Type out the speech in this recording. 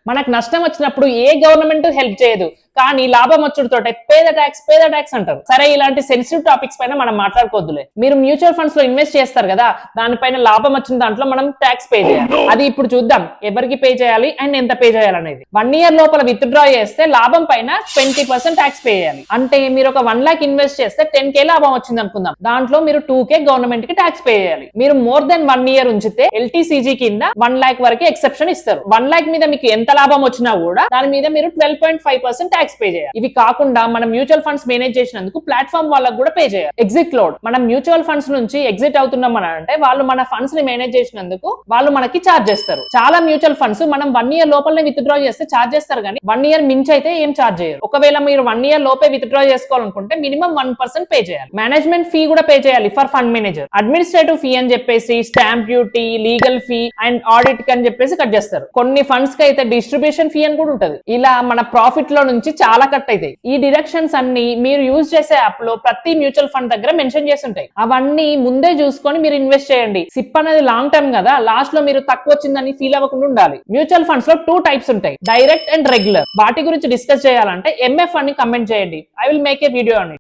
మనకు నష్టం వచ్చినప్పుడు ఏ గవర్నమెంట్ హెల్ప్ చేయదు, కానీ లాభం వచ్చుడుతో పేద ట్యాక్స్ అంటారు. సరే, ఇలాంటి సెన్సిటివ్ టాపిక్స్ పైన మనం మాట్లాడుకోవద్దులే. మీరు మ్యూచువల్ ఫండ్స్ లో ఇన్వెస్ట్ చేస్తారు కదా, దానిపైన లాభం వచ్చిన దాంట్లో మనం ట్యాక్స్ పే చేయాలి. అది ఇప్పుడు చూద్దాం ఎవరికి పే చేయాలి అండ్ ఎంత పే చేయాలి అనేది. 1 year లోపల విత్డ్రా చేస్తే లాభం పైన 20% ట్యాక్స్ పే చేయాలి. అంటే మీరు ఒక 1 lakh ఇన్వెస్ట్ చేస్తే 10K లాభం వచ్చింది అనుకుందాం, దాంట్లో మీరు 2K గవర్నమెంట్ కి ట్యాక్స్ పే చేయాలి. మీరు మోర్ దెన్ 1 year ఉంచితే LTCG కింద 1 lakh వరకు ఎక్సెప్షన్ ఇస్తారు. 1 lakh మీద మీకు ఎంత లాభం వచ్చినా కూడా దాని మీద మీరు 12.5% ట్యాక్స్ పే చేయాలి. ఇవి కాకుండా మనం మ్యూచువల్ ఫండ్స్ మేనేజ్ చేసినందుకు ప్లాట్ఫామ్ వాళ్ళకు కూడా పే చేయాలి. ఎగ్జిట్ లోడ్, మనం మ్యూచువల్ ఫండ్స్ నుంచి ఎగ్జిట్ అవుతున్నాం అని అంటే వాళ్ళు మన ఫండ్స్ ని మేనేజ్ చేసినందుకు వాళ్ళు మనకి ఛార్జ్ చేస్తారు. చాలా మ్యూచువల్ ఫండ్స్ మనం 1 year లోపలనే విత్డ్రా చేస్తే ఛార్జ్ చేస్తారు, కానీ 1 year మించి అయితే ఏం ఛార్జ్ చేయరు. ఒకవేళ మీరు 1 year లోపే విత్డ్రా చేసుకోవాలనుకుంటే మినిమం 1% పే చేయాలి. మేనేజ్మెంట్ ఫీ కూడా పే చేయాలి for fund manager. Administrative fee అని చెప్పేసి stamp duty, legal fee and audit కి అని చెప్పేసి కట్ చేస్తారు. కొన్ని ఫండ్స్ కి అయితే డిస్ట్రిబ్యూషన్ ఫీ అని కూడా ఉంటది. ఇలా మన ప్రాఫిట్ లో నుంచి చాలా కట్ అవుతాయి. ఈ డిడక్షన్స్ అన్ని మీరు యూజ్ చేసే యాప్ లో ప్రతి మ్యూచువల్ ఫండ్ దగ్గర మెన్షన్ చేసి ఉంటాయి. అవన్నీ ముందే చూసుకొని మీరు ఇన్వెస్ట్ చేయండి. సిప్ అనేది లాంగ్ టర్మ్ కదా, లాస్ట్ లో మీరు తక్కువ వచ్చిందని ఫీల్ అవ్వకుండా ఉండాలి. మ్యూచువల్ ఫండ్స్ లో 2 types ఉంటాయి, డైరెక్ట్ అండ్ రెగ్యులర్. వాటి గురించి డిస్కస్ చేయాలంటే MF అని కమెంట్ చేయండి. I will make a video on it.